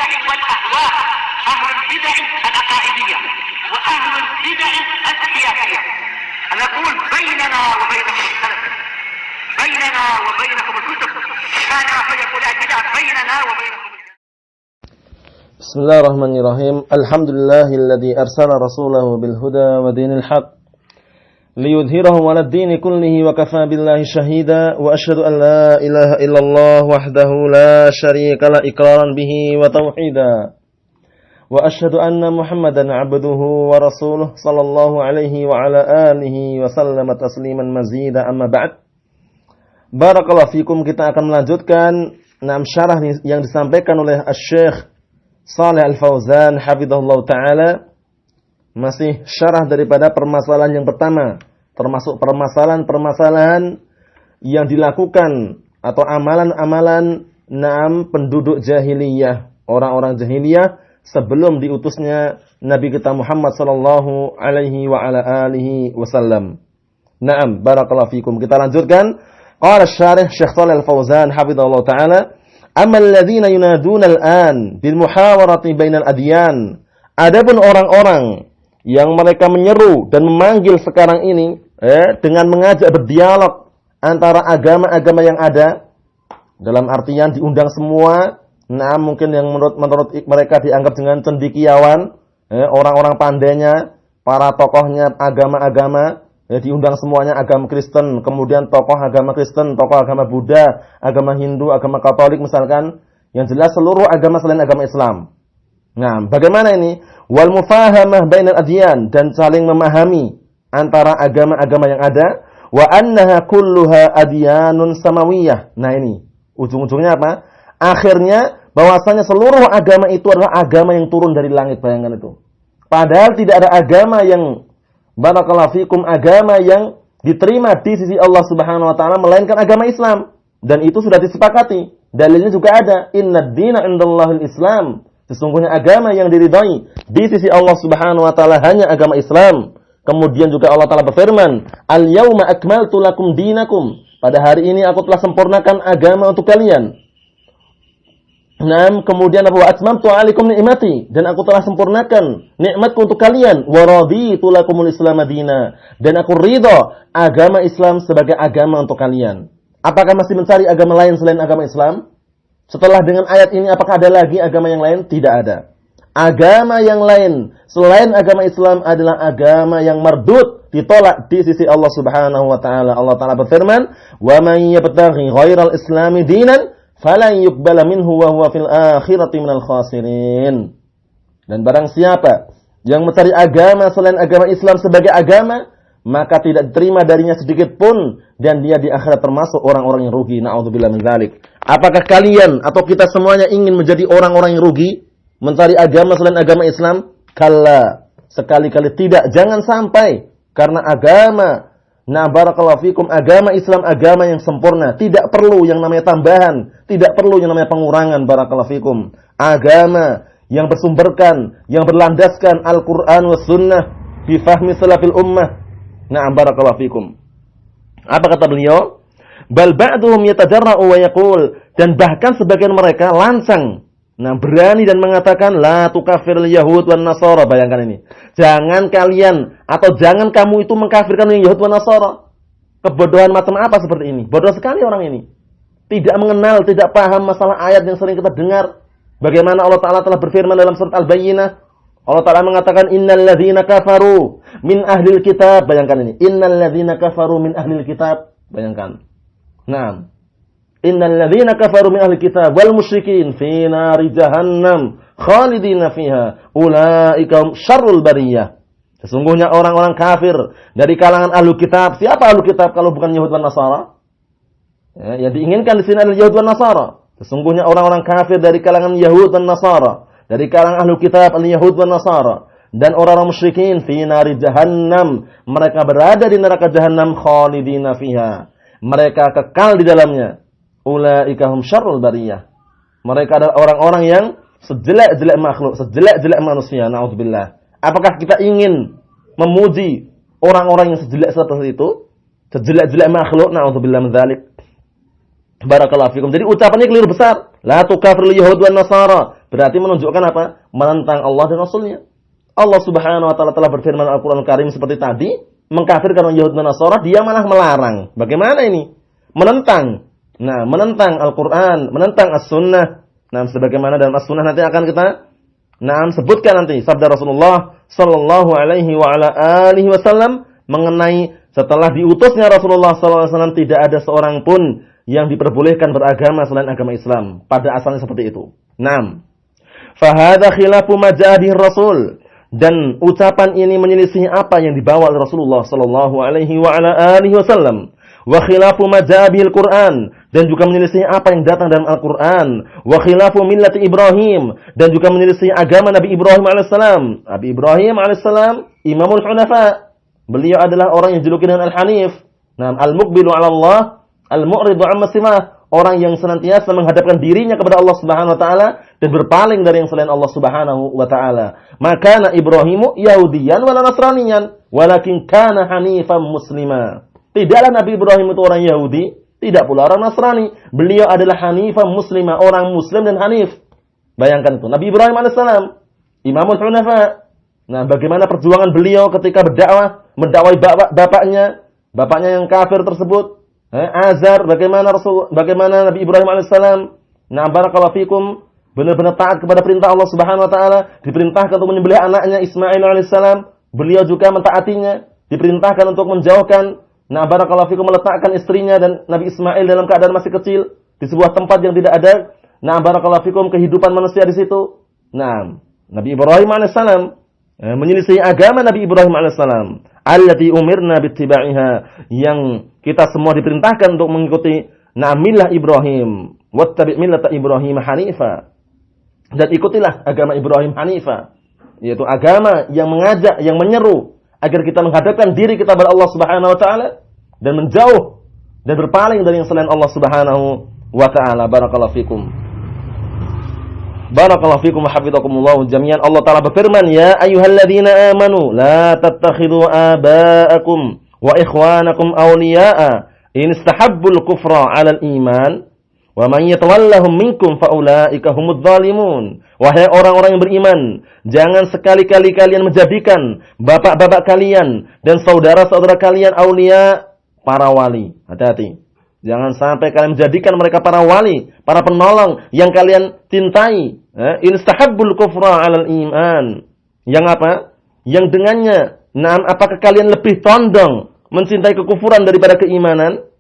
البدع والأهواء، أهل البدع العقائدية وأهل البدع السياسية. نقول بيننا وبينكم السلف، بيننا وبينكم الكتب، كان فيقول البدع بيننا وبينكم. Bismillahirrahmanirrahim. Alhamdulillahilladzi arsala rasulahu bil huda wa dinil haq liyudhhirahu 'alad dini kullihi wa kafaa billahi shahida wa asyhadu an la ilaha illallah wahdahu la syarika la iqraran bihi wa tauhida wa asyhadu anna Muhammadan 'abduhu wa rasuluhu sallallahu alaihi wa ala alihi wa sallama tasliman mazida amma ba'd. Barakallahu fikum. Kita akan melanjutkan syarah yang disampaikan oleh Asy-Syaikh Shalih Al-Fauzan hafizahullah ta'ala. Masih syarah daripada permasalahan yang pertama, termasuk permasalahan-permasalahan yang dilakukan atau amalan-amalan penduduk jahiliyah, orang-orang jahiliyah sebelum diutusnya Nabi kita Muhammad sallallahu alaihi wa ala alihi wasallam. Naam, barakallahu fikum. Kita lanjutkan. Qala asy-syarih Syekh Shalih Al-Fauzan hafizahullah ta'ala, amal ladzina yunaduna al-an bil muhawarati bainal adyan. Adapun orang-orang yang mereka menyeru dan memanggil sekarang ini dengan mengajak berdialog antara agama-agama yang ada, dalam artian diundang semua. Nah, mungkin yang menurut mereka dianggap dengan cendekiawan, orang-orang pandainya, para tokohnya agama-agama, diundang semuanya, agama Kristen, kemudian tokoh agama Kristen, tokoh agama Buddha, agama Hindu, agama Katolik misalkan, yang jelas seluruh agama selain agama Islam. Nah, bagaimana ini? Wal mufahamah bainal adyan, dan saling memahami antara agama-agama yang ada, wa annaha kulluha adyanun samawiyah. Nah, ini ujung-ujungnya apa? Akhirnya bahwasanya seluruh agama itu adalah agama yang turun dari langit, bayangkan itu. Padahal tidak ada agama yang barakallahu fikum, agama yang diterima di sisi Allah Subhanahu wa taala melainkan agama Islam, dan itu sudah disepakati. Dalilnya juga ada, innad dina indallahil Islam. Sesungguhnya agama yang diridhai di sisi Allah Subhanahu wa taala hanya agama Islam. Kemudian juga Allah taala berfirman, al-yauma akmaltu lakum dinakum. Pada hari ini aku telah sempurnakan agama untuk kalian. Nah, kemudian wa atmamtu 'alaikum ni'mati, dan aku telah sempurnakan nikmatku untuk kalian. Wa raditu lakumul Islam madina, dan aku ridha agama Islam sebagai agama untuk kalian. Apakah masih mencari agama lain selain agama Islam? Setelah dengan ayat ini, apakah ada lagi agama yang lain? Tidak ada. Agama yang lain selain agama Islam adalah agama yang mardud, ditolak di sisi Allah Subhanahu wa taala. Allah taala berfirman, "Wa man yabtaghi ghairal islami dinan falan yuqbala minhu wa huwa fil akhirati minal khasirin." Dan barang siapa yang mencari agama selain agama Islam sebagai agama, maka tidak diterima darinya sedikit pun, dan dia di akhirat termasuk orang-orang yang rugi. Na'udzubillah min dzalik. Apakah kalian atau kita semuanya ingin menjadi orang-orang yang rugi, mencari agama selain agama Islam? Kalla, sekali-kali tidak. Jangan sampai, karena agama, barakallahu fikum, agama Islam agama yang sempurna, tidak perlu yang namanya tambahan, tidak perlu yang namanya pengurangan. Barakallahu fikum, agama yang bersumberkan, yang berlandaskan Al-Qur'an was sunnah bi fahmi salafil ummah. Barakallahu fikum. Apa kata beliau? Bal ba'duhum yatajarra'u wa yaqul, dan bahkan sebagian mereka lancang, berani dan mengatakan la tukafirul yahud wan nasara. Bayangkan ini. Jangan kalian atau jangan kamu itu mengkafirkan yang Yahud wan Nasara. Kebodohan macam apa seperti ini? Bodoh sekali orang ini. Tidak mengenal, tidak paham masalah ayat yang sering kita dengar. Bagaimana Allah Ta'ala telah berfirman dalam surat Al-Bayyinah. Allah Ta'ala mengatakan innal ladzina kafaru min ahlil kitab. Bayangkan ini. Innal ladzina kafaru min ahlil kitab. Bayangkan. Nah, innal ladzina kafaru min ahlil kitab wal musyrikin fi nari jahannam khalidina fiha ulaika hum syarrul bariyah. Sesungguhnya orang-orang kafir dari kalangan ahlu kitab. Siapa ahlu kitab kalau bukan Yahud dan Nasara? Yang diinginkan di sini adalah Yahud dan Nasara. Sesungguhnya orang-orang kafir dari kalangan Yahud dan Nasara, dari kalangan ahlu kitab al-Yahud dan Nasara, dan orang-orang musyrikin fi nari jahannam, mereka berada di neraka jahannam khalidina fiha. Mereka kekal di dalamnya. Ulaika hum syarrul bariyah. Mereka adalah orang-orang yang sejelek-jelek makhluk, sejelek-jelek manusia. Na'udzubillah. Apakah kita ingin memuji orang-orang yang sejelek seperti itu? Sejelek-jelek makhluk? Na'udzubillah min dzalik. Barakallahu fikum. Jadi ucapannya keliru besar. La tukafirul yahud wan nasara. Berarti menunjukkan apa? Menentang Allah dan Rasulnya. Allah Subhanahu wa taala telah berfirman Al-Qur'an Karim seperti tadi, mengkafirkan orang Yahudi dan Nasara, dia malah melarang. Bagaimana ini? Menentang. Nah, menentang Al-Qur'an, menentang As-Sunnah. Nah, sebagaimana dalam As-Sunnah nanti akan kita sebutkan nanti sabda Rasulullah sallallahu alaihi wa ala alihi wasallam mengenai setelah diutusnya Rasulullah sallallahu alaihi wasallam tidak ada seorang pun yang diperbolehkan beragama selain agama Islam. Pada asalnya seperti itu. 6. Fahadha khilafu majadih Rasul. Dan ucapan ini menyelisih apa yang dibawa oleh Rasulullah sallallahu alaihi wa ala alihi wasallam. Wa khilafu majabil Quran, dan juga menyelisih apa yang datang dalam Al-Qur'an. Wa khilafu millati Ibrahim, dan juga menyelisih agama Nabi Ibrahim alaihissalam. Nabi Ibrahim alaihissalam Imamul Hunafa. Beliau adalah orang yang dijuluki dengan Al-Hanif. Nah, al-muqbilu 'ala Allah, al-mu'ridu 'amma simah. Orang yang senantiasa menghadapkan dirinya kepada Allah Subhanahu wa taala dan berpaling dari yang selain Allah Subhanahu wa taala. Maka Ibrahimu Yahudiyan wala Nasraniyan, walakin kana hanifan muslima. Tidaklah Nabi Ibrahim itu orang Yahudi, tidak pula orang Nasrani. Beliau adalah hanifan muslima, orang muslim dan hanif. Bayangkan itu. Nabi Ibrahim alaihissalam, Imamul Hunafa. Nah, bagaimana perjuangan beliau ketika mendakwai bapaknya yang kafir tersebut. Azar, bagaimana Nabi Ibrahim alaihissalam, nah barakallahu fikum, benar-benar taat kepada perintah Allah Subhanahu wa taala, diperintahkan untuk menyembelih anaknya Ismail alaihissalam, beliau juga mentaatinya, diperintahkan untuk menjauhkan, nah barakallahu fikum, meletakkan istrinya dan Nabi Ismail dalam keadaan masih kecil di sebuah tempat yang tidak ada, nah barakallahu fikum, kehidupan manusia di situ. Nah, Nabi Ibrahim alaihissalam menyelisih agama Nabi Ibrahim alaihissalam, allati umirna bittiba'iha, yang kita semua diperintahkan untuk mengikuti millah Ibrahim, wattabi' millata Ibrahim hanifa, dan ikutilah agama Ibrahim hanifa, yaitu agama yang mengajak, yang menyeru agar kita menghadapkan diri kita kepada Allah Subhanahu wa taala dan menjauh dan berpaling dari yang selain Allah Subhanahu wa taala. Barakallahu fikum. Barakallahu fikum wa hafizakumullah jami'an. Allah Ta'ala berfirman, ya ayyuhalladzina amanu la tattakhidhu aba'akum wa ikhwanakum awliya'a in istahabbul kufra 'alal iman wa man yatawallahum minkum faulaika humudz zalimun. Wahai orang-orang yang beriman, jangan sekali-kali kalian menjadikan bapak-bapak kalian dan saudara-saudara kalian aulia, para wali. Hati-hati. Jangan sampai kalian menjadikan mereka para wali, para penolong yang kalian cintai. Instahabbul kufra 'alal iman. Yang apa? Yang dengannya, apakah kalian lebih condong mencintai kekufuran daripada keimanan?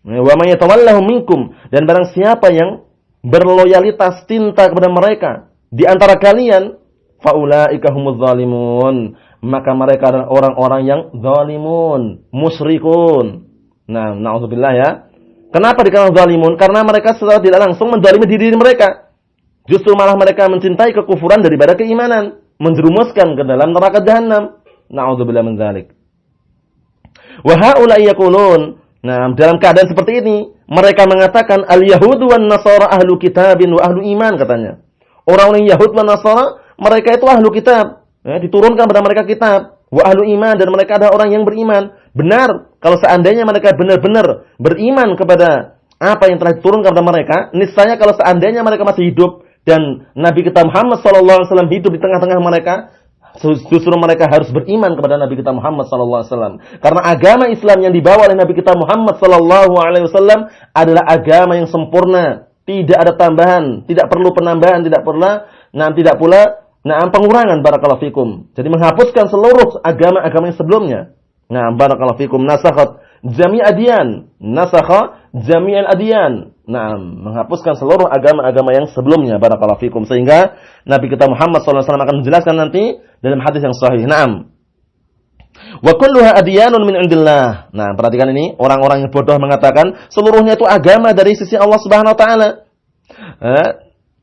Wa may yatawallahu minkum, dan barang siapa yang berloyalitas cinta kepada mereka di antara kalian, faulaika humudz zalimun, maka mereka adalah orang-orang yang zalimun, musyrikun. Nah, na'udzubillah ya. Kenapa dikatakan zalimun? Karena mereka secara tidak langsung menzalimi diri mereka. Justru malah mereka mencintai kekufuran daripada keimanan, menjerumuskan ke dalam neraka jahanam. Na'udzubillah min dzalik. Wa haula'i yaqulun, nah, dalam keadaan seperti ini, mereka mengatakan al-yahudu wan nasara ahlu kitabin wa ahlu iman, katanya. Orang-orang Yahud dan Nasara, mereka itu ahlu kitab, diturunkan pada mereka kitab. Wa ahlu iman, dan mereka adalah orang yang beriman. Benar, kalau seandainya mereka benar-benar beriman kepada apa yang telah diturunkan kepada mereka, niscaya kalau seandainya mereka masih hidup dan Nabi kita Muhammad SAW hidup di tengah-tengah mereka, justru mereka harus beriman kepada Nabi kita Muhammad SAW. Karena agama Islam yang dibawa oleh Nabi kita Muhammad SAW adalah agama yang sempurna, tidak ada tambahan, tidak perlu penambahan, tidak pula pengurangan. Barakallahu fikum. Jadi menghapuskan seluruh agama-agama yang sebelumnya. Nah, barakallahu fikum, nasakhat jami' adyan, nasakha jami'al adyan. Nah, menghapuskan seluruh agama-agama yang sebelumnya. Barakallahu fikum. Sehingga Nabi kita Muhammad SAW akan menjelaskan nanti dalam hadis yang sahih. Naam. Wa kulluha adyanun min indillah. Nah, perhatikan ini, orang-orang yang bodoh mengatakan seluruhnya itu agama dari sisi Allah Subhanahu wa taala.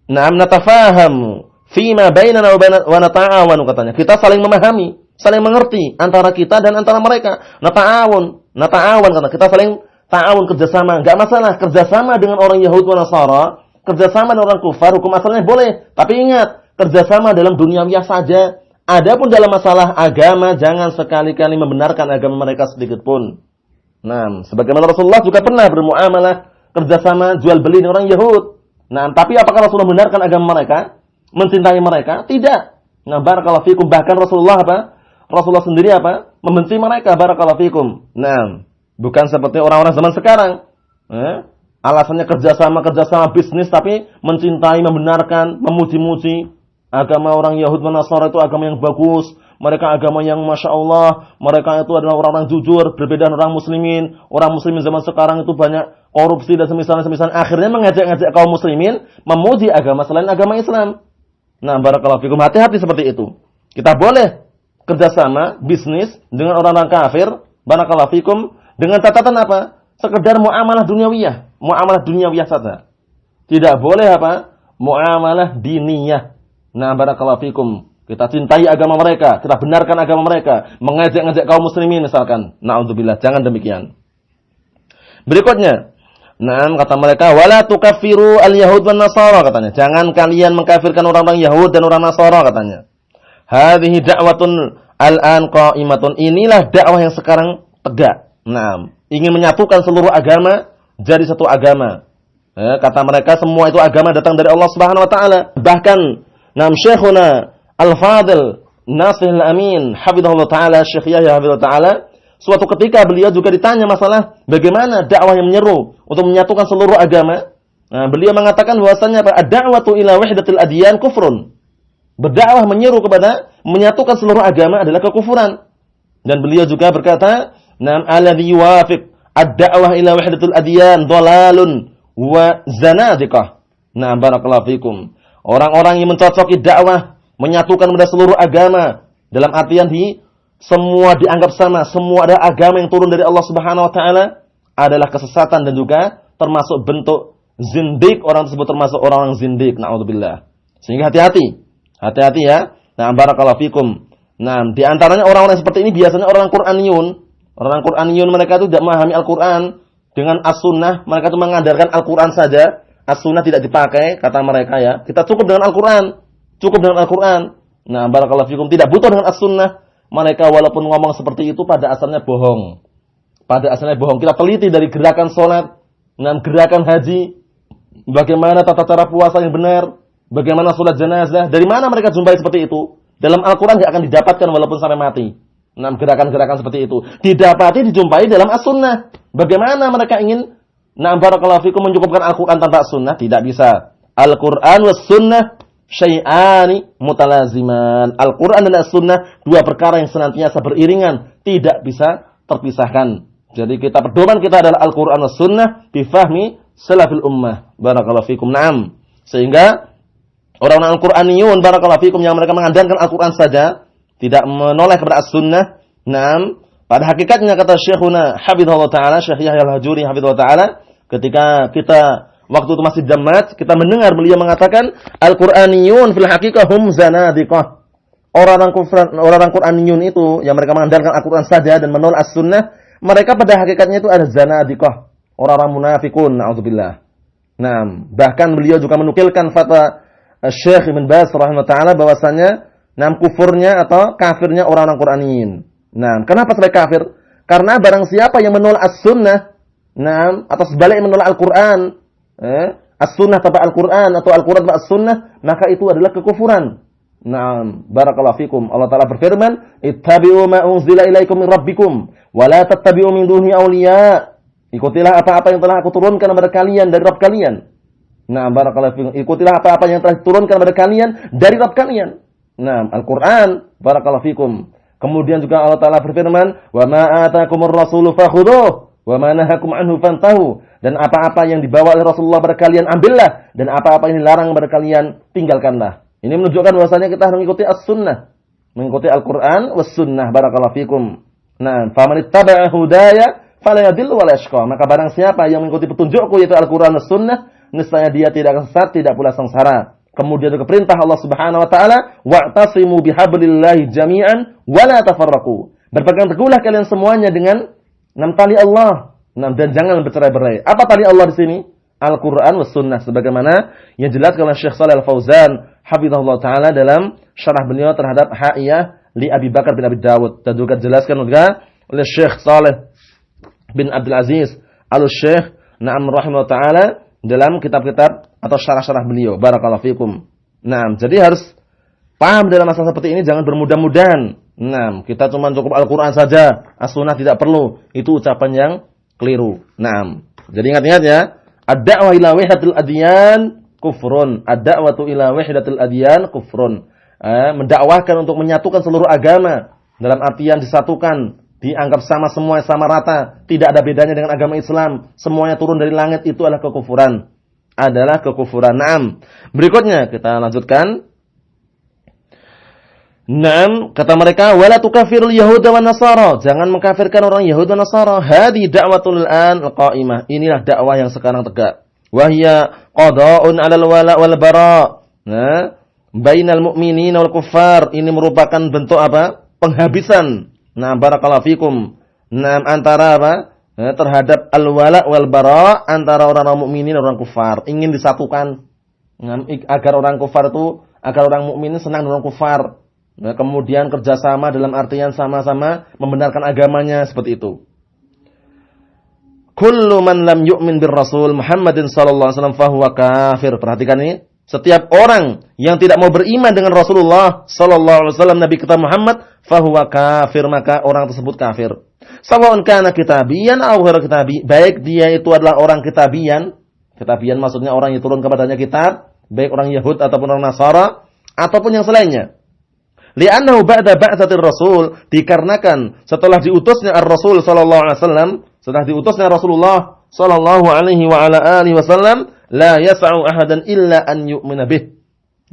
Naam, natafahamu fima bainana wa nata'awanu, katanya. Kita saling memahami, saling mengerti antara kita dan antara mereka. Nata'awun, karena kita saling ta'awun, kerjasama. Enggak masalah kerjasama dengan orang Yahudi dan Nasara, kerjasama dengan orang kufar, hukum asalnya boleh. Tapi ingat, kerjasama dalam duniawiah saja. Adapun dalam masalah agama, jangan sekali-kali membenarkan agama mereka sedikit pun. Nah, sebagaimana Rasulullah juga pernah bermuamalah kerjasama jual beli dengan orang Yahud. Nah, tapi apakah Rasulullah membenarkan agama mereka? Mencintai mereka? Tidak. Nah, barakallahu fikum, bahkan Rasulullah Rasulullah sendiri membenci mereka, barakallahu fikum. Nah, bukan seperti orang-orang zaman sekarang. Alasannya kerjasama bisnis, tapi mencintai, membenarkan, memuji-muji agama orang Yahud dan Nasara itu agama yang bagus. Mereka agama yang Masya Allah, mereka itu adalah orang-orang jujur, berbeda dengan orang muslimin. Orang muslimin zaman sekarang itu banyak korupsi dan semisal. Akhirnya mengajak-ngajak kaum muslimin memuji agama selain agama Islam. Nah, barakallahu fikum, hati-hati seperti itu. Kita boleh kerjasama, bisnis dengan orang-orang kafir, barakallahu fikum, dengan catatan apa? Sekedar muamalah duniawiyah saja. Tidak boleh muamalah diniyah. Nah, barakallahu fikum. Kita cintai agama mereka, kita benarkan agama mereka, mengajak-ngajak kaum muslimin misalkan. Na'udzubillah, jangan demikian. Berikutnya, kata mereka, wala tukaffiru al-yahud wan nasara, katanya. Jangan kalian mengkafirkan orang-orang Yahud dan orang Nasara, katanya. Hadhihi da'watun al-an qa'imatun. Inilah dakwah yang sekarang tegak. Ingin menyatukan seluruh agama jadi satu agama. Kata mereka semua itu agama datang dari Allah Subhanahu wa taala. Bahkan Syekhuna Al-Fadil Nasih Al-Amin hafizahullah taala, Syekh Yahya hafizahullah taala, suatu ketika beliau juga ditanya masalah bagaimana dakwah yang menyeru untuk menyatukan seluruh agama. Beliau mengatakan bahwasanya ad-da'watu ila wahdatil adyan kufrun. Berdakwah menyeru kepada menyatukan seluruh agama adalah kekufuran. Dan beliau juga berkata, alladhi yuwafiq ad-da'wah ila wahdatil adyan dhalalun wa zanadiqah. Barakallahu fikum. Orang-orang yang mencocoki dakwah menyatukan pada seluruh agama dalam artian semua dianggap sama, semua ada agama yang turun dari Allah Subhanahu wa taala adalah kesesatan dan juga termasuk bentuk zindik, orang tersebut termasuk orang zindik, naudzubillah. Sehingga hati-hati ya. Barakallahu fikum. Di antaranya orang-orang seperti ini biasanya orang Qur'aniyun. Orang Qur'aniyun mereka itu tidak memahami Al-Qur'an dengan as-sunnah, mereka itu mengandalkan Al-Qur'an saja. As-sunnah tidak dipakai kata mereka ya. Kita cukup dengan Al-Qur'an. Barakallahu fikum, tidak butuh dengan as-sunnah. Mereka walaupun ngomong seperti itu pada asalnya bohong. Kita teliti dari gerakan sholat, gerakan haji, bagaimana tata cara puasa yang benar, bagaimana sholat jenazah, dari mana mereka jumpai seperti itu? Dalam Al-Quran tidak akan didapatkan walaupun sampai mati. Gerakan-gerakan seperti itu didapati, dijumpai dalam as-sunnah. Bagaimana mereka ingin barakallahu fikum mencukupkan Al-Quran tanpa as-sunnah? Tidak bisa. Al-Quran was sunnah syai'ani mutalaziman. Al-Quran dan as-sunnah dua perkara yang senantiasa beriringan, tidak bisa terpisahkan. Jadi pedoman kita adalah Al-Quran dan as-sunnah bifahmi salafil ummah. Barakallahu fikum. Sehingga orang-orang Al-Quraniyun, barakallahu fikum, yang mereka mengandalkan Al-Quran saja, tidak menoleh kepada as-sunnah. Pada hakikatnya kata Syekhuna hafizahullah taala, Syekh Yahya Al-Hajuri hafizahullah taala, ketika kita waktu itu masih jamat, kita mendengar beliau mengatakan Al-Qur'aniyun fil haqiqah hum zanadiqah. Orang-orang Qur'aniyun itu yang mereka mengandalkan Al-Qur'an saja dan menolak as-sunnah, mereka pada hakikatnya itu ada zanadiqah, orang-orang munafikun, na'udzubillah. Bahkan beliau juga menukilkan fatwa Syekh Ibn Baz rahimahullah taala bahwasanya kufurnya atau kafirnya orang-orang Qur'aniyin. Kenapa sampai kafir? Karena barang siapa yang menolak as-sunnah, atau sebaliknya menolak Al-Qur'an, as-sunnah tanpa Al-Quran atau Al-Quran tanpa as-sunnah, maka itu adalah kekufuran. Barakallahu fikum. Allah Ta'ala berfirman, ittabi'u ma unzila ilaikum min rabbikum wa la tattabi'u min dunihi awliya. Ikutilah apa-apa yang telah aku turunkan kepada kalian dari Rabb kalian. Barakallahu fikum. Ikutilah apa-apa yang telah diturunkan kepada kalian dari Rabb kalian. Al-Quran, barakallahu fikum. Kemudian juga Allah Ta'ala berfirman, wa ma atakumur rasulu fakhudhuh wa ma nahakum anhu fantahu. Dan apa-apa yang dibawa oleh Rasulullah kepada kalian ambillah, dan apa-apa yang dilarang kepada kalian tinggalkanlah. Ini menunjukkan bahwasanya kita harus mengikuti as-sunnah, mengikuti Al-Qur'an was sunnah. Barakallahu fikum. Faman ittaba'a hudaya fala yadhillu wa la yashqa. Maka barang siapa yang mengikuti petunjukku yaitu Al-Qur'an was sunnah, niscaya dia tidak akan sesat, tidak pula sengsara. Kemudian juga perintah Allah Subhanahu wa taala, wa'tasimu bihablillahi jami'an wa la tafarraqu. Berpegang teguhlah kalian semuanya dengan tali Allah. Dan jangan bercerai-berai. Apa tali Allah di sini? Al-Quran was sunnah. Sebagaimana yang jelaskan oleh Syekh Shalih Al-Fauzan hafizahullah taala dalam syarah beliau terhadap Ha'iyah li Abi Bakar bin Abi Dawud. Dan juga jelaskan juga oleh Syekh Shalih bin Abdul Aziz Al-Syekh Na'am rahimahullah ta'ala dalam kitab-kitab atau syarah-syarah beliau. Barakallahu fikum. Na'am, jadi harus paham dalam masalah seperti ini, jangan bermudah-mudahan. Na'am, kita cuma cukup Al-Qur'an saja, as-sunnah tidak perlu. Itu ucapan yang keliru. Na'am. Jadi ingat-ingat ya, ad-da'wah ila wahdatil adyan kufrun. Ad-da'watu ila wahdatil adyan kufrun. Mendakwahkan untuk menyatukan seluruh agama dalam artian disatukan, dianggap sama semua, sama rata, tidak ada bedanya dengan agama Islam, semuanya turun dari langit, itu adalah kekufuran. Adalah kekufuran. Naam. Berikutnya kita lanjutkan. Naam, kata mereka, wala tukafirul yahuda wan nasara. Jangan mengkafirkan orang Yahudi dan Nasara. Hadi da'watul an qa'imah. Inilah dakwah yang sekarang tegak. Wahya qada'un 'alal wala wal bara. Nah, bainal mu'minin wal kuffar. Ini merupakan bentuk apa? Penghabisan. Nah, barakallahu fikum. Nah, antara apa? Terhadap al-wala wal bara, antara orang-orang mukminin dan orang kufar. Ingin disatukan. Nah, agar orang kufar itu, agar orang mukmin senang dengan orang kufar. Nah, kemudian kerjasama dalam artian sama-sama membenarkan agamanya, seperti itu. Kullu man lam yu'min bir Rasul Muhammadin sallallahu alaihi wasallam fahuwa kafir. Perhatikan ini. Setiap orang yang tidak mau beriman dengan Rasulullah sallallahu alaihi wasallam Nabi kita Muhammad, fahuwa kafir, maka orang tersebut kafir. Sawa'un kana kitabiyan aw ghairu kitabi, baik dia itu adalah orang kitabian. Kitabian maksudnya orang yang turun kepadanya kitab, baik orang Yahud ataupun orang Nasara ataupun yang selainnya. Li'annahu ba'da ba'tsatir Rasul, dikarenakan setelah diutusnya Ar-Rasul sallallahu alaihi wasallam, setelah diutusnya Rasulullah sallallahu alaihi wa ala alihi wasallam, la yas'u ahadan illa an yu'mina bih.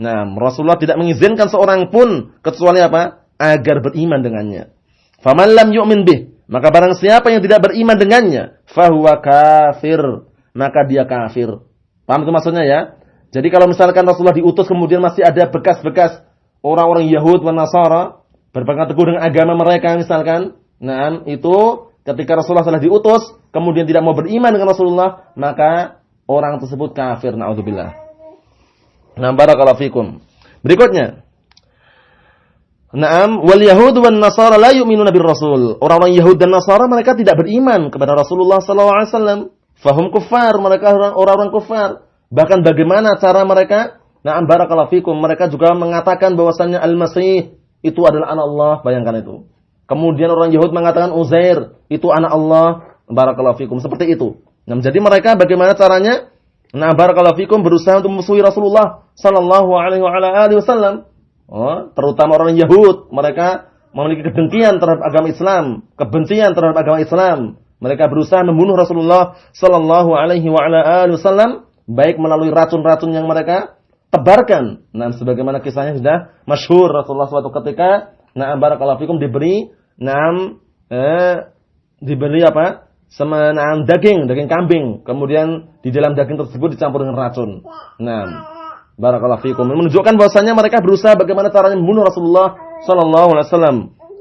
Nah, Rasulullah tidak mengizinkan seorang pun kecuali apa? Agar beriman dengannya. Faman lam yu'min bih, maka barang siapa yang tidak beriman dengannya, fahuwa kafir, maka dia kafir. Paham itu maksudnya ya? Jadi kalau misalkan Rasulullah diutus kemudian masih ada bekas-bekas orang-orang Yahud dan Nasara berpegang teguh dengan agama mereka misalkan, nah, itu ketika Rasulullah telah diutus kemudian tidak mau beriman dengan Rasulullah, maka orang tersebut kafir, na'udzubillah. Nah, barakallahu fikum. Berikutnya. Naam, wal yahud wan nasara la yu'minuna bir rasul. Orang-orang Yahud dan Nasara mereka tidak beriman kepada Rasulullah sallallahu alaihi wasallam. Fahum kuffar, mereka orang-orang kufar. Bahkan bagaimana cara mereka? Naam, barakallahu fikum. Mereka juga mengatakan bahwasannya Al-Masih itu adalah anak Allah, bayangkan itu. Kemudian orang Yahud mengatakan Uzair itu anak Allah, barakallahu fikum, seperti itu. Nah, jadi mereka bagaimana caranya? Nah, barakallahu fikum, berusaha untuk memusuhi Rasulullah sallallahu alaihi wasallam. Oh, terutama orang Yahud, mereka memiliki kedengkian terhadap agama Islam, kebencian terhadap agama Islam. Mereka berusaha membunuh Rasulullah sallallahu alaihi wasallam baik melalui racun-racun yang mereka tebarkan. Nah, sebagaimana kisahnya sudah masyhur, Rasulullah suatu ketika, nah, barakallahu fikum, diberi diberi apa? Semenaan daging kambing. Kemudian di dalam daging tersebut dicampur dengan racun. Nah, barakallahu fikum, menunjukkan bahwasanya mereka berusaha bagaimana caranya membunuh Rasulullah sallallahu alaihi wasallam.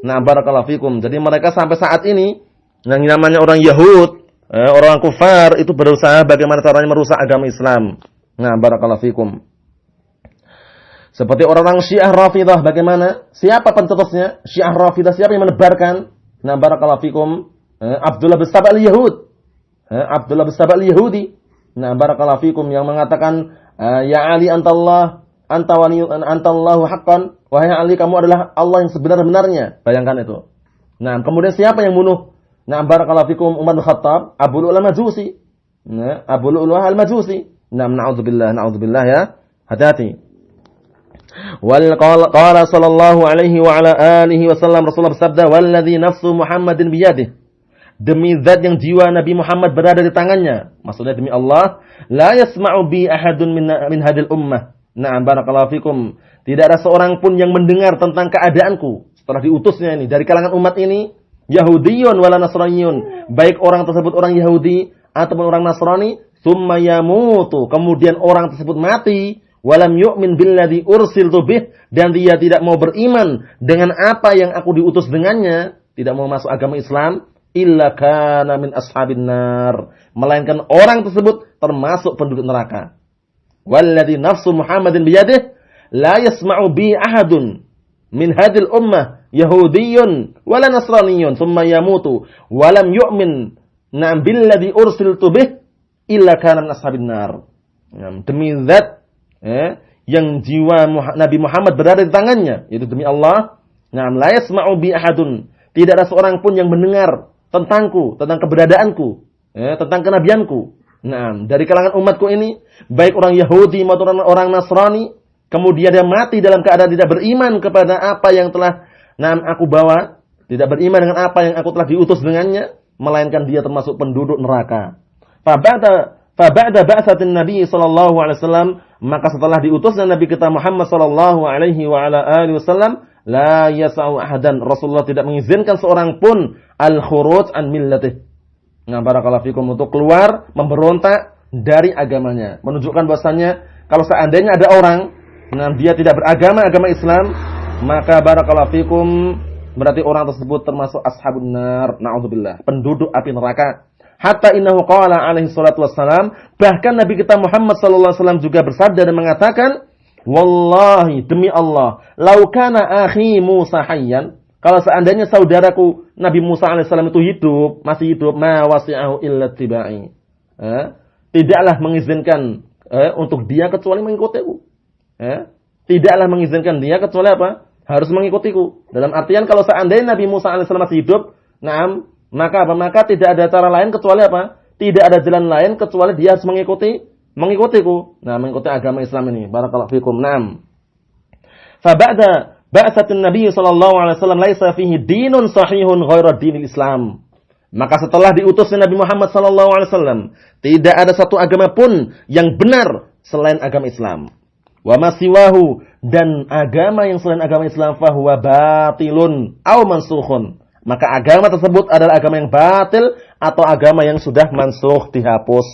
Nah, barakallahu fikum. Jadi mereka sampai saat ini yang namanya orang Yahud, orang kufar itu berusaha bagaimana caranya merusak agama Islam. Nah, barakallahu fikum. Seperti orang-orang Syiah Rafidah, bagaimana? Siapa pencetusnya? Syiah Rafidah siapa yang menebarkan? Nah, barakallahu fikum. Abdullah bin Saba al-Yahud. Abdullah bin Saba al-Yahudi. Nah, barakallahu fikum, yang mengatakan, ya Ali antallah, antallahu haqqan. Wahai Ali, kamu adalah Allah yang sebenar-benarnya. Bayangkan itu. Nah, kemudian siapa yang bunuh? Nah, barakallahu fikum, Umar bin Khattab, Abu Lu'lu'ah al-Majusi. Nah, Abu Lu'lu'ah al-Majusi. Nah, na'udzubillah ya. Hati-hati. Wal qala sallallahu alaihi wa ala alihi wasallam, Rasulullah bersabda, walladzi nafsu Muhammadin biyadihi, demi zat yang jiwa Nabi Muhammad berada di tangannya, maksudnya demi Allah, la yasma'u bi ahadun min hadil ummah. Na'am, barakallahu fikum, tidak ada seorang pun yang mendengar tentang keadaanku setelah diutusnya ini dari kalangan umat ini, Yahudiyun wala Nasraniyun, baik orang tersebut orang Yahudi ataupun orang Nasrani, tsumma yamutu, kemudian orang tersebut mati, walam yu'min billadzi ursiltu bih, dan dia tidak mau beriman dengan apa yang aku diutus dengannya, tidak mau masuk agama Islam, illa kana min ashabin nar, melainkan orang tersebut termasuk penduduk neraka. Walladzi nafsu Muhammadin biyadihi la yasma'u bi ahadun min hadil ummah yahudiyyun wala nasraniyyun thumma yamutu walam yu'min na'am billadzi ursiltu bih illa kana min ashabin nar. Demi zat yang jiwa Nabi Muhammad berada di tangannya, yaitu demi Allah, la yasma'u bi ahadun, tidak ada seorang pun yang mendengar tentangku, tentang keberadaanku, tentang kenabianku. Dari kalangan umatku ini, baik orang Yahudi maupun orang Nasrani, kemudian dia mati dalam keadaan tidak beriman kepada apa yang telah aku bawa, tidak beriman dengan apa yang aku telah diutus dengannya, melainkan dia termasuk penduduk neraka. Faba'da ba'satin Nabi sallallahu alaihi wasallam, maka setelah diutusnya Nabi kita Muhammad sallallahu alaihi wa ala alihi wasallam, la yas'u ahadan, Rasulullah tidak mengizinkan seorang pun al-khuruj an millatih. Barakallahu fikum, untuk keluar memberontak dari agamanya, menunjukkan bahwasannya kalau seandainya ada orang dia tidak beragama agama Islam, maka barakallahu fikum berarti orang tersebut termasuk ashabun nar, naudzubillah, penduduk api neraka. Hatta innahu qala alaihi salatu wassalam, bahkan Nabi kita Muhammad sallallahu alaihi wasallam juga bersabda dan mengatakan, wallahi, demi Allah, lau kana akhi Musa hayyan, kalau seandainya saudaraku Nabi Musa alaihissalam itu hidup, masih hidup, ma wasi'ahu illa tibai, tidaklah mengizinkan untuk dia kecuali mengikutiku. Tidaklah mengizinkan dia kecuali apa? Harus mengikutiku. Dalam artian kalau seandainya Nabi Musa alaihissalam masih hidup, maka apa? Maka tidak ada cara lain kecuali apa? Tidak ada jalan lain kecuali dia harus mengikutiku. Mengikuti agama Islam ini. Barakallahu fikum. Faba'da ba'satin Nabi sallallahu alaihi wasallam laisa fihi dinun sahihun ghairu dinil Islam. Maka setelah diutusnya Nabi Muhammad sallallahu alaihi wasallam, tidak ada satu agama pun yang benar selain agama Islam. Wa ma siwahu, dan agama yang selain agama Islam fahuwa batilun aw mansukhun. Maka agama tersebut adalah agama yang batil atau agama yang sudah mansukh, dihapus.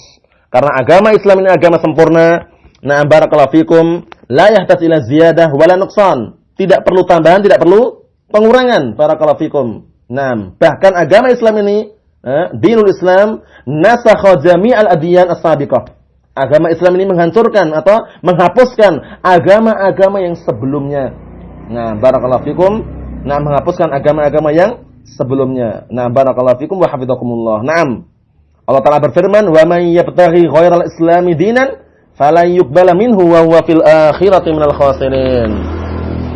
Karena agama Islam ini agama sempurna. Barakallahu fikum, la yahtaj ila ziyadah wala nuqsan. Tidak perlu tambahan, tidak perlu pengurangan. Barakallahu fikum. Bahkan agama Islam ini, dinul Islam, nasakha jami'al adyan as-sabiqah. Agama Islam ini menghancurkan atau menghapuskan agama-agama yang sebelumnya. Barakallahu fikum. Menghapuskan agama-agama yang sebelumnya. Barakallahu fikum wa hafizakumullah. Allah Ta'ala berfirman, "Wa may yabtaghi ghairal islami dinan falan yuqbala minhu wa huwa fil akhirati minal khasirin."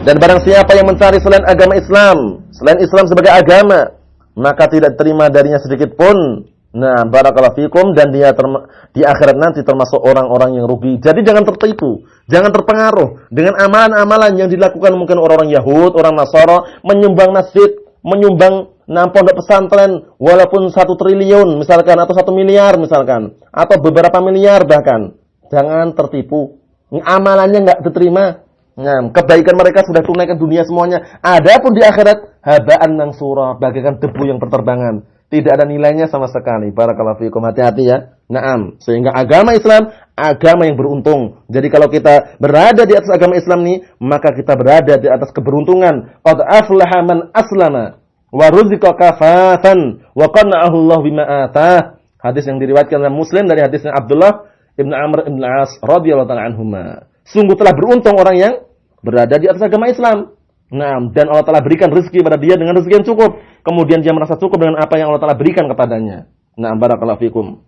Dan barang siapa yang mencari selain agama Islam, selain Islam sebagai agama, maka tidak terima darinya sedikit pun. Barakallahu fikum, dan dia di akhirat nanti termasuk orang-orang yang rugi. Jadi jangan tertipu, jangan terpengaruh dengan amalan-amalan yang dilakukan mungkin orang-orang Yahud, orang Nasara, menyumbang masjid, menyumbang pondok pesantren walaupun 1 triliun misalkan, atau 1 miliar misalkan, atau beberapa miliar bahkan. Jangan tertipu. Amalannya enggak diterima. Kebaikan mereka sudah tunaikan dunia semuanya. Adapun di akhirat habaan mansura, bagaikan debu yang berterbangan. Tidak ada nilainya sama sekali. Barakallahu fiikum, hati-hati ya. Sehingga agama Islam agama yang beruntung. Jadi kalau kita berada di atas agama Islam ini, maka kita berada di atas keberuntungan. Qad aflaha man aslama wa ruziqa kafatan wa qanna'ahu Allah bima atah. Hadis yang diriwayatkan oleh Muslim dari hadisnya Abdullah Ibn Amr Ibn As radhiyallahu ta'ala anhuma. Sungguh telah beruntung orang yang berada di atas agama Islam. Dan Allah Ta'ala berikan rezeki pada dia dengan rezeki yang cukup. Kemudian dia merasa cukup dengan apa yang Allah Ta'ala berikan kepadanya. Barakallahu fikum.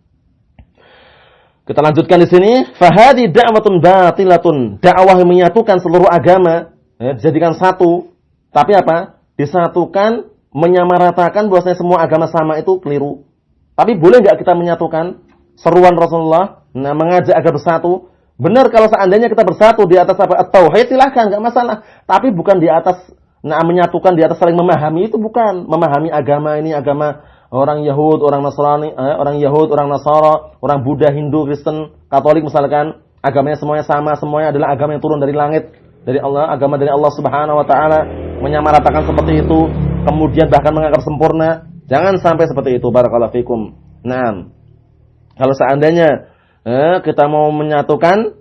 Kita lanjutkan di sini. Fahadi da'watun batilatun. Dakwah yang menyatukan seluruh agama, dijadikan satu. Tapi apa? Disatukan, menyamaratakan bahwasanya semua agama sama itu keliru. Tapi boleh enggak kita menyatukan? Seruan Rasulullah, mengajak agar bersatu. Benar kalau seandainya kita bersatu di atas apa? At-tauhid, silahkan, enggak masalah. Tapi bukan di atas menyatukan di atas saling memahami, itu bukan. Memahami agama ini agama orang Yahud, orang Nasrani, orang Yahud, orang Nasara, orang Buddha, Hindu, Kristen, Katolik misalkan, agamanya semuanya sama, semuanya adalah agama yang turun dari langit, dari Allah, agama dari Allah Subhanahu wa taala, menyamaratakan seperti itu, kemudian bahkan menganggap sempurna. Jangan sampai seperti itu, barakallahu fikum. Kalau seandainya kita mau menyatukan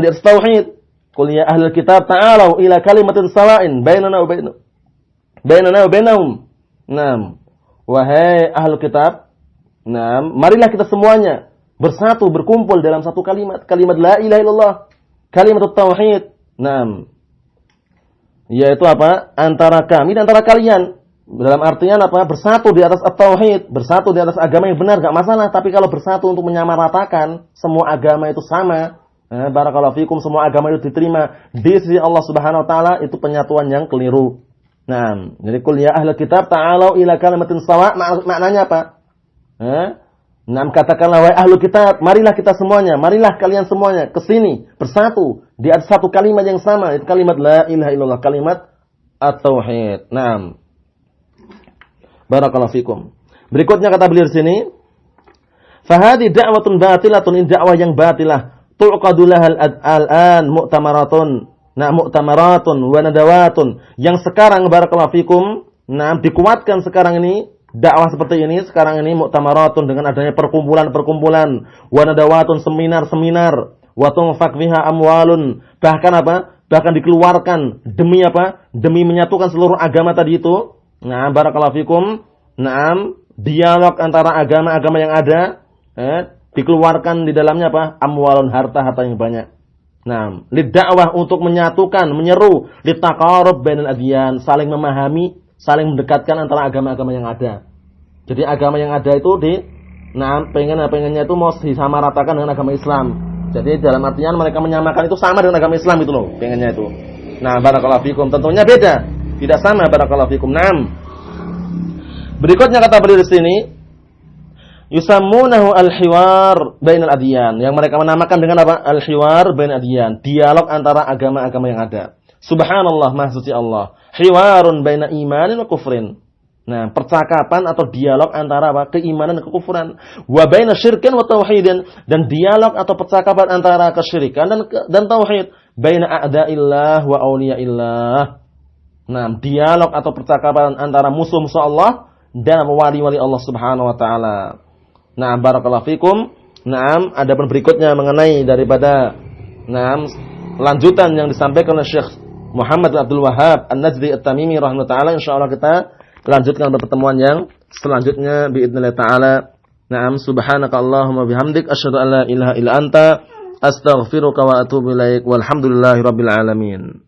di atas tauhid. Qul ya ahlul kitab ta'alu ila kalimatin sawa'in bainana wa bainahum. Wahai ahlul kitab, marilah kita semuanya bersatu, berkumpul dalam satu kalimat la ilaha illallah, kalimat tauhid. Yaitu apa? Antara kami dan antara kalian. Dalam artian apa? Bersatu di atas at-tauhid, bersatu di atas agama yang benar, gak masalah. Tapi kalau bersatu untuk menyamaratakan semua agama itu sama, barakallahu fikum, semua agama itu diterima di sisi Allah Subhanahu wa taala, itu penyatuan yang keliru. Nah, jadi qul ya ahlal kitab ta'alu ila kalimatin sawa, maknanya apa? Nah, katakanlah wahai ahlul kitab, marilah kita semuanya, marilah kalian semuanya ke sini bersatu di atas satu kalimat yang sama, itu kalimat la ilaha illallah, kalimat at-tauhid. Naam. Barakallahu fikum. Berikutnya kata beliau di sini, fahadi da'watun batilatun, ini dakwah yang batilah. Tu'qadu lahal al-an mu'tamaratun. Nah, mu'tamaratun wa nadawatun. Yang sekarang barakallahu fikum, nah dikuatkan sekarang ini dakwah seperti ini, sekarang ini mu'tamaratun dengan adanya perkumpulan-perkumpulan, wa nadawatun, seminar-seminar, wa tunfaq fiha amwalun. Bahkan apa? Bahkan dikeluarkan demi apa? Demi menyatukan seluruh agama tadi itu. Nah, barakallahu fikum. Naam, dialog antara agama-agama yang ada, dikeluarkan di dalamnya apa? Amwalun, harta-harta yang banyak. Nah, lidakwah untuk menyatukan, menyeru, litaqarrub bainal adyan, saling memahami, saling mendekatkan antara agama-agama yang ada. Jadi agama yang ada itu pengennya itu mau disamaratakan dengan agama Islam. Jadi dalam artian mereka menyamakan itu sama dengan agama Islam itu loh, pengennya itu. Nah, barakallahu fikum, tentunya beda. Tidak sama, barakallahu fikum. Naam. Berikutnya kata beliau di sini, yusammunahu al-hiwar bainal adyan, yang mereka menamakan dengan apa? Al-hiwar bainal adyan, dialog antara agama-agama yang ada. Subhanallah, maha suci Allah. Hiwarun baina imanin wa kufrin. Nah, percakapan atau dialog antara apa? Keimanan dan kekufuran. Wa baina syirkin wa tauhidin, dan dialog atau percakapan antara kesyirikan dan tauhid. Baina a'da'illah wa awliyaillah. Nah, dialog atau percakapan antara musuh-musuh Allah dan wali-wali Allah Subhanahu wa taala. Nah, barakallahu fikum. Naam, ada pun berikutnya mengenai daripada lanjutan yang disampaikan oleh Syekh Muhammad bin Abdul Wahhab An-Najdi At-Tamimi rahimahullah taala. Insyaallah kita lanjutkan pada pertemuan yang selanjutnya biidznillah taala. Naam, subhanakallahumma bihamdik asyhadu an la ilaha illa anta astaghfiruka wa atubu ilaik. Walhamdulillahirabbil alamin.